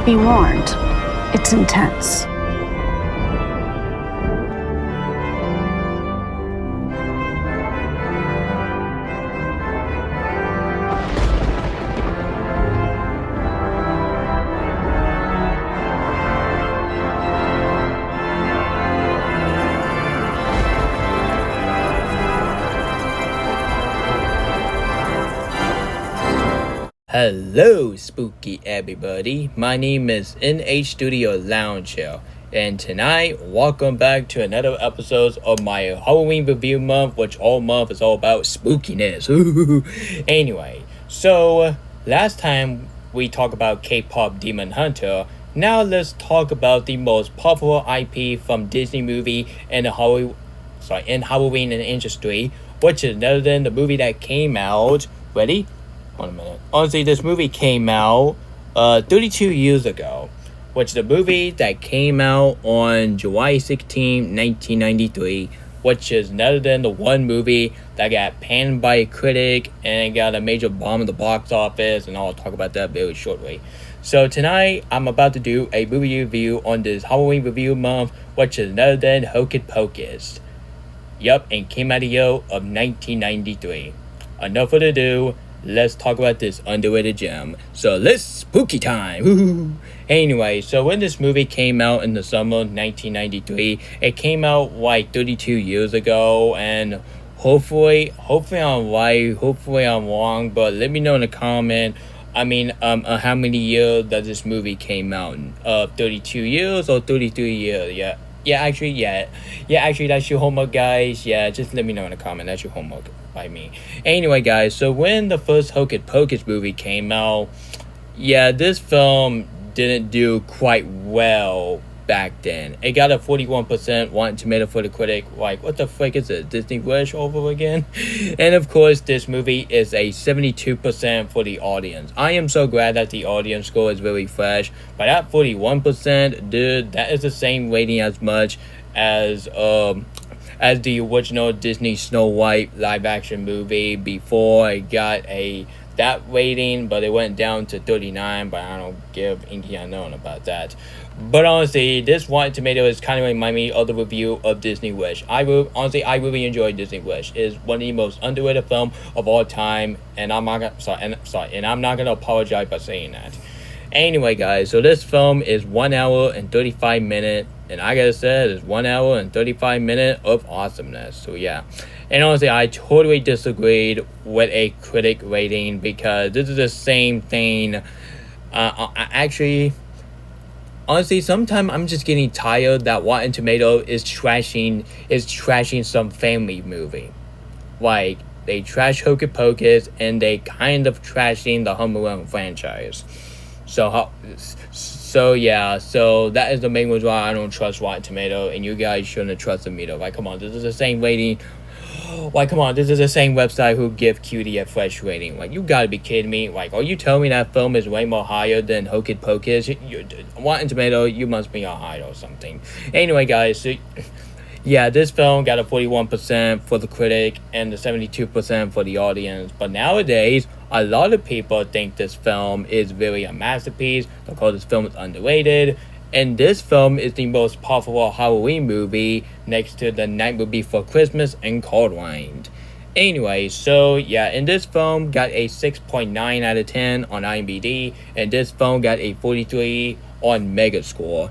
Be warned, it's intense. Hello, spooky everybody. My name is NH Studio Lounge here, and tonight, welcome back to another episode of my Halloween review month, which all month is all about spookiness. Anyway, so last time we talked about K-pop Demon Hunter. Now let's talk about the most popular IP from Disney movie in the Halloween industry, which is none other than the movie that came out. Ready? Hold a minute. Honestly, this movie came out 32 years ago, which is the movie that came out on July 16, 1993, which is none other than the one movie that got panned by a critic and got a major bomb in the box office, and I'll talk about that very shortly. So tonight, I'm about to do a movie review on this Halloween review month, which is none other than Hocus Pocus. Yup, and came out of the year of 1993. Enough further ado. Let's talk about this underrated gem. So let's spooky time. Woo-hoo. Anyway, so when this movie came out in the summer of 1993, it came out like 32 years ago, and hopefully I'm right, hopefully I'm wrong, but let me know in the comment. How many years does this movie came out? 32 years or 33 years? Actually, that's your homework, guys. Yeah, just let me know in the comment. That's your homework by me. Anyway, guys, so when the first Hocus Pocus movie came out, this film didn't do quite well back then. It got a 41% Rotten Tomato for the critic. Like, what the frick is it? Disney Wish over again? And of course, this movie is a 72% for the audience. I am so glad that the audience score is really fresh. But that 41%, dude, that is the same rating as much as the original Disney Snow White live action movie before it got that rating, but it went down to 39, but I don't give Inky Unknown about that. But honestly, this Rotten Tomato is kind of remind me of the review of Disney Wish. I really enjoyed Disney Wish. It's one of the most underrated film of all time, and I'm not gonna apologize by saying that. Anyway, guys, so this film is 1 hour and 35 minutes, and I gotta say, it's 1 hour and 35 minutes of awesomeness. So yeah, and honestly, I totally disagreed with a critic rating because this is the same thing. Honestly, sometimes I'm just getting tired that Rotten Tomato is trashing some family movie. Like, they trash Hocus Pocus, and they kind of trashing the Home Alone franchise. So that is the main reason why I don't trust Rotten Tomato, and you guys shouldn't trust them either. Like, come on, this is the same rating. Like, come on, this is the same website who give Cutie a fresh rating. Like, you gotta be kidding me. Like, are you telling me that film is way more higher than Hocus Pocus? Rotten Tomato, you must be on high or something. Anyway, guys, so this film got a 41% for the critic and the 72% for the audience. But nowadays, a lot of people think this film is really a masterpiece because this film is underrated. And this film is the most popular Halloween movie next to The Nightmare Before Christmas and Coraline. Anyway, so and this film got a 6.9 out of 10 on IMDb, and this film got a 43 on Megascore.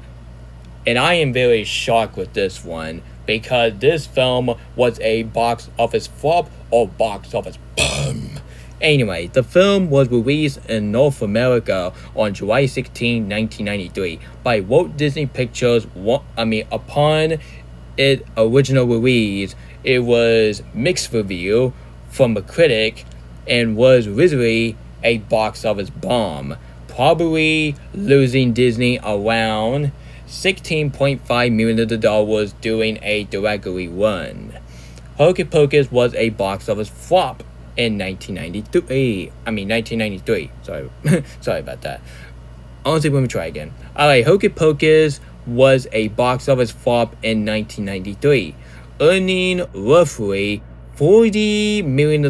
And I am very shocked with this one, because this film was a box office flop or box office boom. Anyway, the film was released in North America on July 16, 1993 by Walt Disney Pictures. Upon its original release, it was mixed review from a critic and was originally a box office bomb, probably losing Disney around $16.5 million during a directory run. Hocus Pocus was a box office flop in 1993. Sorry about that. Honestly, let me try again. Alright, Hocus Pocus was a box office flop in 1993, earning roughly $40 million,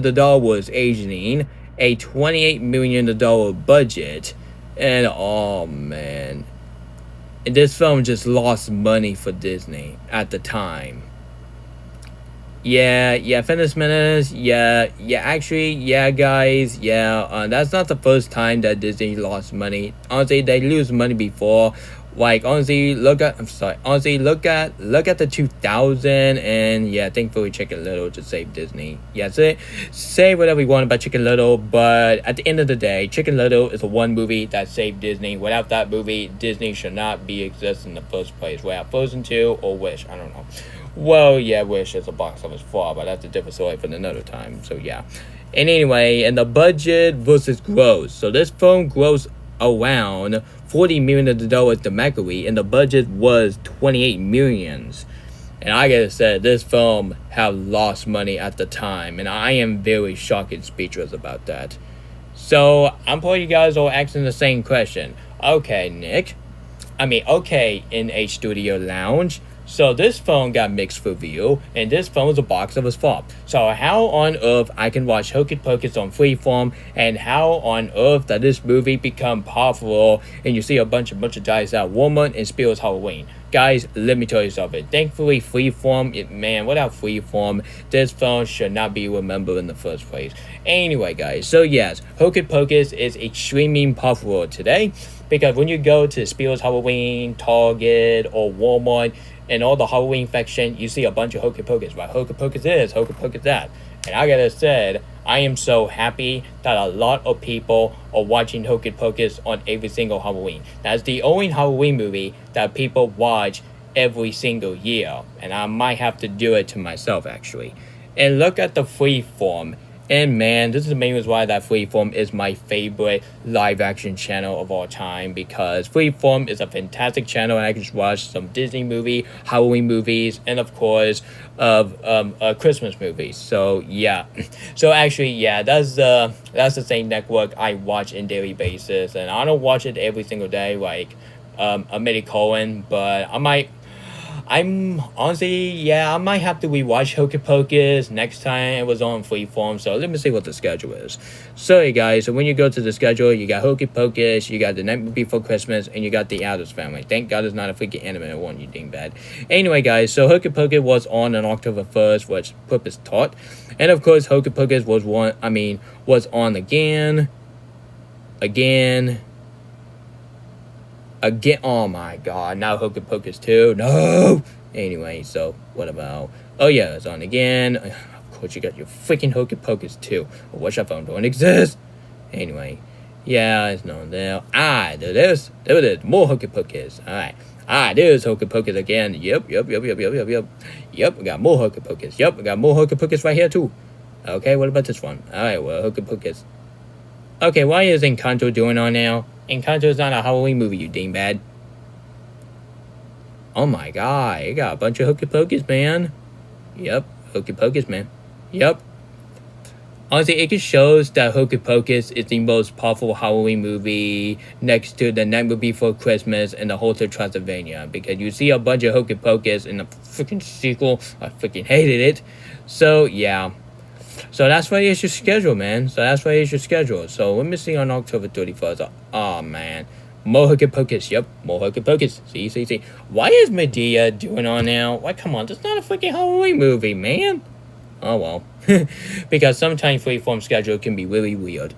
aging a $28 million budget. And oh man, and this film just lost money for Disney at the time. Yeah, Fitness Menace. Actually, guys. That's not the first time that Disney lost money. Honestly, they lose money before. Like honestly, look at the 2000 and yeah, thankfully Chicken Little to save Disney. Yeah, say whatever you want about Chicken Little, but at the end of the day, Chicken Little is the one movie that saved Disney. Without that movie, Disney should not be exist in the first place. Without Frozen 2 or Wish, I don't know. Well, yeah, Wish is a box office flop, but that's a different story for another time. So yeah. And anyway, and the budget versus gross. So this film grossed around $40 million domestically, and the budget was 28 millions. And I gotta say, this film have lost money at the time, and I am very shocked and speechless about that. So I'm probably you guys all asking the same question. Okay, Nick. Okay, NH Studio Lounge. So this phone got mixed review, and this phone was a box office flop. So how on earth I can watch Hocus Pocus on Freeform, and how on earth that this movie become popular, and you see a bunch of guys at Walmart and Spiel's Halloween? Guys, let me tell you something. Thankfully, Freeform, without Freeform, this phone should not be remembered in the first place. Anyway, guys, so yes, Hocus Pocus is extremely popular today, because when you go to Spiel's Halloween, Target, or Walmart, and all the Halloween section, you see a bunch of Hocus Pocus. Right? Hocus Pocus this, Hocus Pocus that. And I gotta say, I am so happy that a lot of people are watching Hocus Pocus on every single Halloween. That's the only Halloween movie that people watch every single year. And I might have to do it to myself, actually. And look at the Freeform. And man, this is the main reason why that Freeform is my favorite live action channel of all time, because Freeform is a fantastic channel and I can just watch some Disney movie, Halloween movies, and of course Christmas movies. So yeah. So actually that's the same network I watch in daily basis, and I don't watch it every single day like a Midi Cohen, but I'm honestly, I might have to rewatch Hocus Pocus next time it was on Freeform. So let me see what the schedule is. So, hey guys, so when you go to the schedule, you got Hocus Pocus, you got The Night Before Christmas, and you got The Addams Family. Thank God it's not a freaking animated one, you dingbat. Anyway, guys, so Hocus Pocus was on October 1st, which purpose taught. And of course, Hocus Pocus was on again. Oh my god, now Hocus Pocus 2, no! Anyway, so, what about, oh yeah, it's on again. Of course, you got your freaking Hocus Pocus 2. I wish that phone don't exist. Anyway, yeah, it's not there. There it is, more Hocus Pocus. Alright, there's Hocus Pocus again. Yep, we got more Hocus Pocus. Yep, we got more Hocus Pocus right here too. Okay, what about this one? Alright, well, Hocus Pocus. Okay, why is Encanto doing on now? Encanto is not a Halloween movie, you dingbat. Oh my god, you got a bunch of Hocus Pocus, man. Yep, Hocus Pocus, man. Yep. Honestly, it just shows that Hocus Pocus is the most powerful Halloween movie next to The Night Before Christmas and the Hotel Transylvania. Because you see a bunch of Hocus Pocus in the freaking sequel. I freaking hated it. So, yeah. So that's why it's your schedule, man. So let me see on October 31st. Oh, man. More Hocus Pocus. Yep, more Hocus Pocus. See. Why is Medea doing on now? Why, come on. That's not a freaking Halloween movie, man. Oh, well. Because sometimes Freeform schedule can be really weird.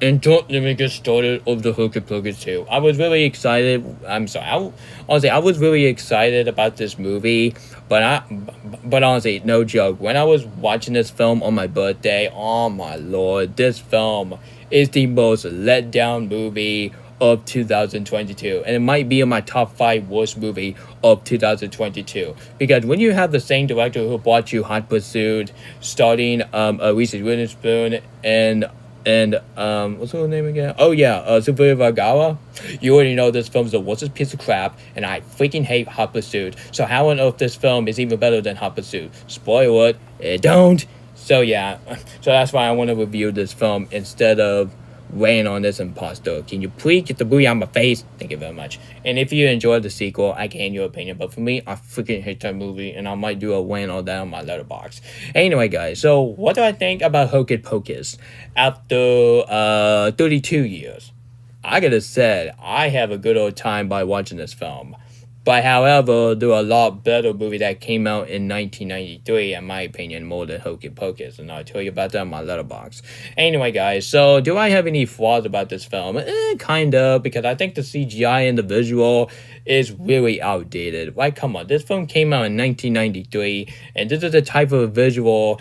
And don't let me get started of the Hocus Pocus 2. I was really excited. Honestly, I was really excited about this movie. But honestly, no joke. When I was watching this film on my birthday, oh my lord, this film is the most let down movie of 2022. And it might be in my top 5 worst movie of 2022. Because when you have the same director who brought you Hot Pursuit, starting Reese Witherspoon and what's her name again? Oh yeah, Sofia Vergara. You already know this film's the worst piece of crap, and I freaking hate Hot Pursuit. So how on earth this film is even better than Hot Pursuit? Spoiler it don't. So yeah, so that's why I want to review this film instead of weighing on this imposter. Can you please get the booty out of my face? Thank you very much. And if you enjoyed the sequel, I can your opinion. But for me, I freaking hate that movie, and I might do a weighing all that on my letterbox. Anyway, guys, so what do I think about Hocus Pocus after 32 years? I gotta say, I have a good old time by watching this film. But however, there are a lot better movie that came out in 1993, in my opinion, more than Hocus Pocus, and I'll tell you about that in my letterbox. Anyway, guys, so do I have any flaws about this film? Kind of, because I think the CGI and the visual is really outdated. Like, come on, this film came out in 1993, and this is the type of visual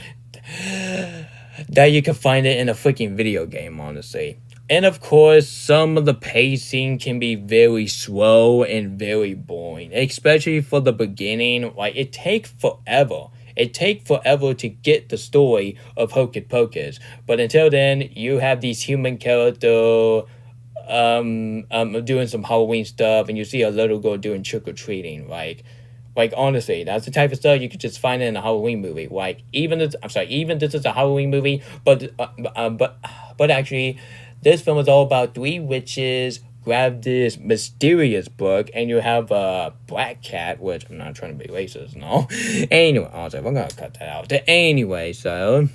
that you can find it in a freaking video game, honestly. And of course, some of the pacing can be very slow and very boring, especially for the beginning. Like, it takes forever. It takes forever to get the story of Hocus Pocus. But until then, you have these human characters doing some Halloween stuff, and you see a little girl doing trick-or-treating. Like honestly, that's the type of stuff you could just find in a Halloween movie. Like even this is a Halloween movie, but actually, this film is all about three witches grab this mysterious book, and you have a black cat, which I'm not trying to be racist, no. Anyway, also, we're gonna cut that out. Anyway, so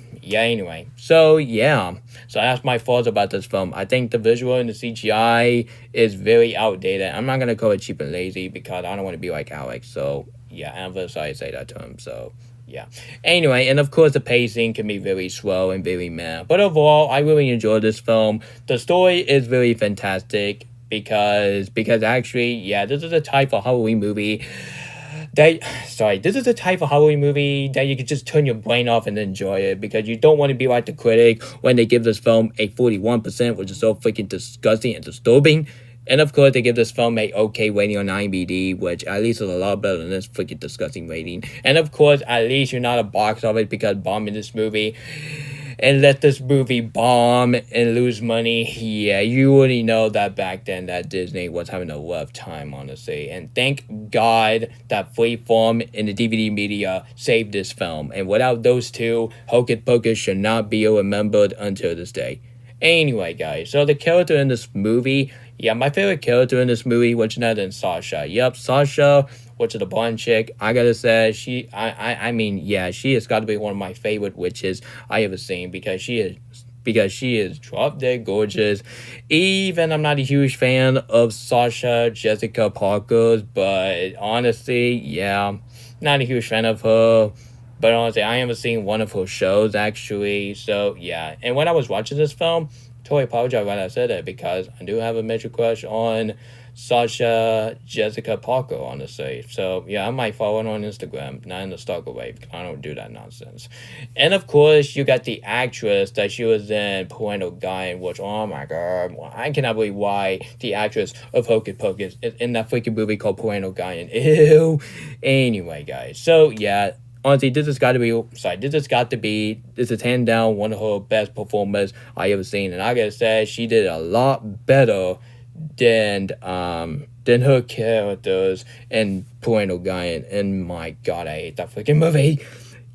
that's my thoughts about this film. I think the visual and the CGI is very outdated. I'm not gonna call it cheap and lazy because I don't want to be like Alex. So yeah, I'm very sorry to say that to him. So yeah. Anyway, and of course the pacing can be very slow and very meh. But overall, I really enjoyed this film. The story is very fantastic because actually, yeah, this is a type of Halloween movie this is a type of Halloween movie that you can just turn your brain off and enjoy it, because you don't want to be like the critic when they give this film a 41%, which is so freaking disgusting and disturbing. And of course, they give this film a okay rating on IMDb, which at least is a lot better than this freaking disgusting rating. And of course, at least you're not a box office because bombing this movie and let this movie bomb and lose money. Yeah, you already know that back then that Disney was having a rough time, honestly. And thank God that Freeform and the DVD media saved this film. And without those two, Hocus Pocus should not be remembered until this day. Anyway, guys, so the character in this movie, yeah, my favorite character in this movie was none other than Sasha. Yep, Sasha, which is the blonde chick. I gotta say, she has got to be one of my favorite witches I ever seen, because she is drop dead gorgeous. Even I'm not a huge fan of Sasha Jessica Parker's, but honestly, yeah, not a huge fan of her. But honestly, I haven't seen one of her shows, actually. So, yeah. And when I was watching this film, totally apologize when I said it, because I do have a major crush on Sasha Jessica Parker, honestly. So, yeah, I might follow her on Instagram, not in the stalker way, because I don't do that nonsense. And, of course, you got the actress that she was in Parental Guidance, which, oh, my God, I cannot believe why the actress of Hocus Pocus is in that freaking movie called Parental Guidance. Ew. Anyway, guys. So, yeah. Honestly, this has got to be hand down one of her best performers I ever seen. And I gotta say, she did a lot better than her characters in Parental Guidance. And my God, I hate that freaking movie.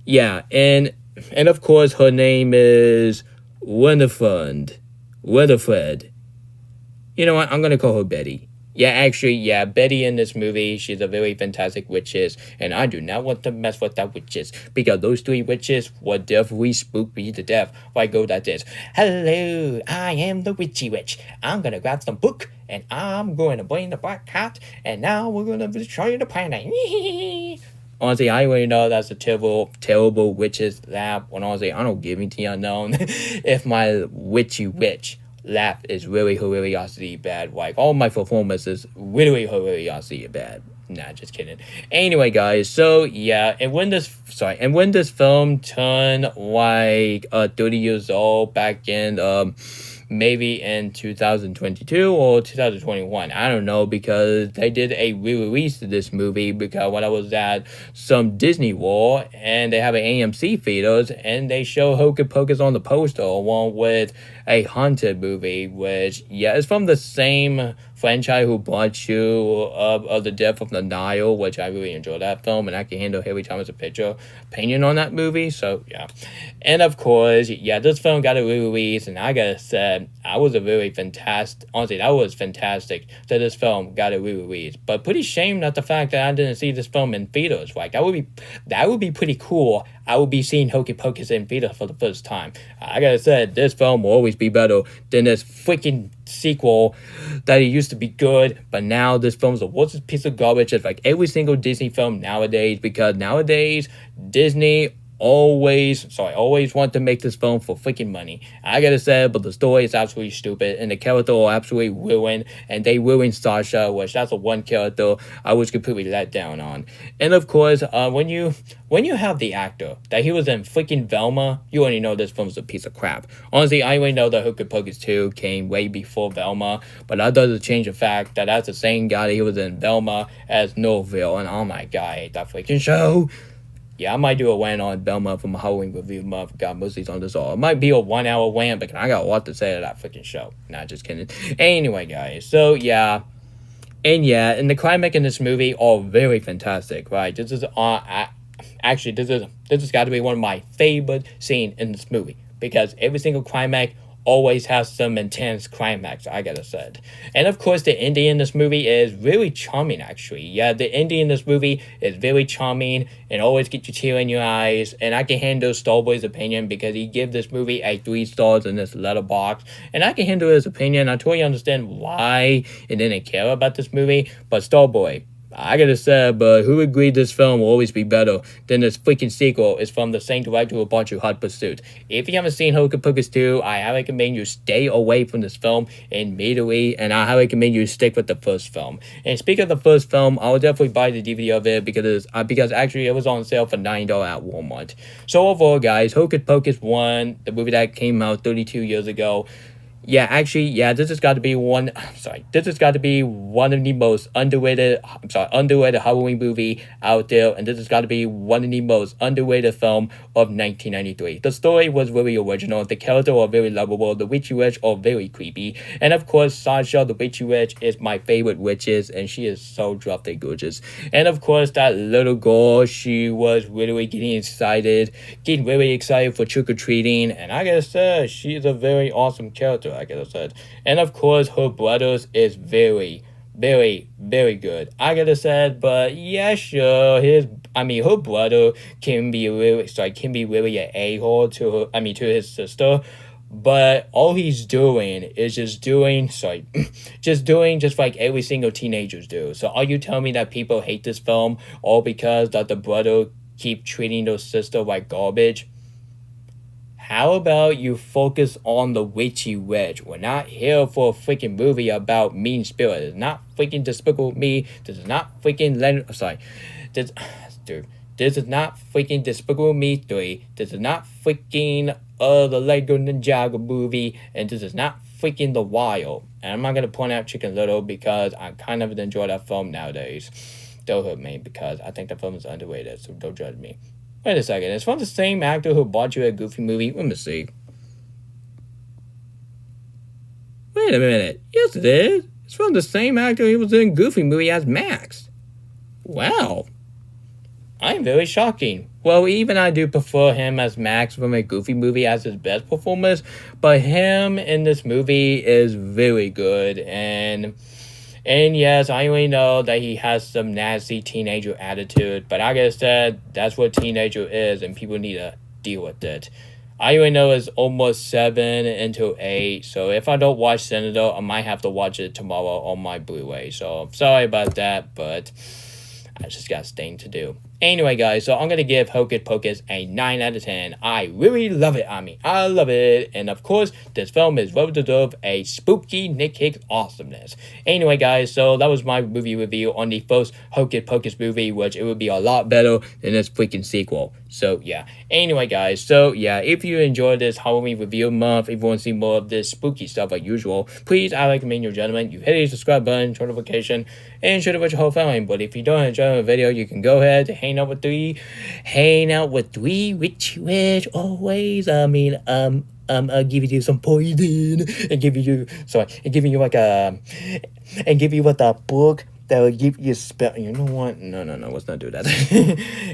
Yeah, and of course, her name is Winifred. You know what? I'm gonna call her Betty. Yeah, actually, yeah, Betty in this movie, she's a very fantastic witches, and I do not want to mess with that witches, because those three witches will definitely spook me to death if I go like this. Hello, I am the witchy witch. I'm gonna grab some book, and I'm going to bring the black cat, and now we're gonna show you the planet. Honestly, I already know that's a terrible witches laugh, when honestly, I don't give it to you unknown if my witchy witch laugh is really hilariously bad. Like, all my performances really hilariously bad. Nah, just kidding. Anyway, guys, so yeah, and when this film turned like 30 years old back in maybe in 2022 or 2021. I don't know, because they did a re-release of this movie, because when I was at some Disney World and they have an AMC theaters and they show Hocus Pocus on the poster along with a haunted movie, which, yeah, it's from the same franchise who brought you of the Death of the Nile, which I really enjoy that film, and I can handle every time it's a picture opinion on that movie. So yeah, and of course, yeah, this film got a re-release, and I gotta say, that was fantastic that this film got a re-release. But pretty shame at the fact that I didn't see this film in theaters. Like, that would be pretty cool. I will be seeing Hocus Pocus in theater for the first time. I gotta say, this film will always be better than this freaking sequel that it used to be good, but now this film's a worst piece of garbage, just like every single Disney film nowadays, because nowadays, Disney always want to make this film for freaking money. I gotta say, but the story is absolutely stupid, and the character are absolutely ruined, and they ruined Sasha, which that's the one character I was completely let down on. And of course, when you have the actor that he was in freaking Velma, you already know this film's a piece of crap. Honestly, I already know that Hocus Pocus 2 came way before Velma, but that doesn't change the fact that that's the same guy that he was in Velma as Norville, and oh my god, I hate that freaking show. Yeah, I might do a rant on Belma from a Halloween review month. Got mostly on this all. It might be a 1 hour rant, but I got a lot to say to that freaking show. Nah, just kidding. Anyway, guys, so yeah. And the climax in this movie are very fantastic, right? This is actually this has got to be one of my favorite scenes in this movie, because every single climax always has some intense climax, I gotta say. And of course, the ending in this movie is really charming, actually. Yeah, the ending in this movie is very charming and always gets you tear in your eyes. And I can handle Starboy's opinion because he gave this movie a 3 stars in this letterbox. And I can handle his opinion. I totally understand why he didn't care about this movie. But Starboy, I gotta say, but who agreed this film will always be better than this freaking sequel is from the same director who brought you Hot Pursuit. If you haven't seen Hocus Pocus 2, I highly recommend you stay away from this film immediately, and I highly recommend you stick with the first film. And speaking of the first film, I will definitely buy the DVD of it because actually it was on sale for $9 at Walmart. So overall, guys, Hocus Pocus 1, the movie that came out 32 years ago, this has got to be one of the most underrated Halloween movie out there, and this has got to be one of the most underrated film of 1993. The story was very original, the characters are very lovable, the witchy witch are very creepy, and of course, Sasha, the witchy witch, is my favorite witches, and she is so drop-dead gorgeous. And of course, that little girl, she was really getting very excited for trick-or-treating, and I gotta say, she's a very awesome character, I gotta say. And of course, her brothers is very, very, very good, I gotta say. But yeah, sure, her brother can be really an a-hole to his sister. But all he's doing is just like every single teenagers do. So are you telling me that people hate this film all because that the brother keep treating their sister like garbage? How about you focus on the witchy witch? We're not here for a freaking movie about mean spirits. It's not freaking Despicable Me. This is not freaking This is not freaking Despicable Me 3. This is not freaking the Lego Ninjago movie. And this is not freaking The Wild. And I'm not going to point out Chicken Little because I kind of enjoy that film nowadays. Don't hurt me because I think the film is underrated, so don't judge me. Wait a second, it's from the same actor who bought you a Goofy movie? Let me see. Wait a minute. Yes, it is. It's from the same actor who was in Goofy movie as Max. Wow. I'm very shocking. Well, even I do prefer him as Max from a Goofy movie as his best performance, but him in this movie is very good, and yes, I only know that he has some nasty teenager attitude, but like I said, that's what teenager is, and people need to deal with it. I only know it's almost 7 into 8, so if I don't watch Senator, I might have to watch it tomorrow on my Blu-ray, so sorry about that, but I just got things to do. Anyway, guys, so I'm going to give Hocus Pocus a 9 out of 10. I really love it. I love it. And of course, this film is well deserved a spooky Nick Hicks awesomeness. Anyway, guys, so that was my movie review on the first Hocus Pocus movie, which it would be a lot better than this freaking sequel. So, yeah. Anyway, guys, so, yeah, if you enjoyed this Halloween review month, if you want to see more of this spooky stuff like usual, please, I recommend you gentlemen, you hit the subscribe button, turn notification, and share it with your whole family. But if you don't enjoy the video, you can go ahead and hang out with three witchy witch always. I'll give you some poison and give you a book that will give you a spell. You know what? No, let's not do that.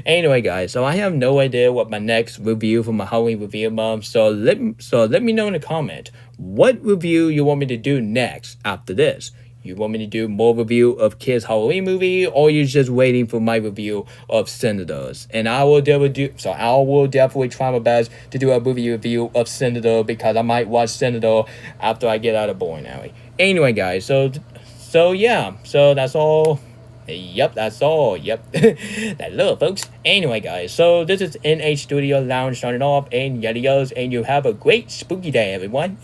Anyway, guys, so I have no idea what my next review for my Halloween review month. So let me know in the comment what review you want me to do next after this. You want me to do more review of kids Halloween movie, or you're just waiting for my review of Senators? And I will definitely try my best to do a movie review of Senator, because I might watch Senator after I get out of bowling alley. Anyway, guys, so yeah, so that's all. Yep, that's all. Yep. That's little folks. Anyway, guys, so this is NH Studio Lounge starting off, and yadios, and you have a great spooky day, everyone.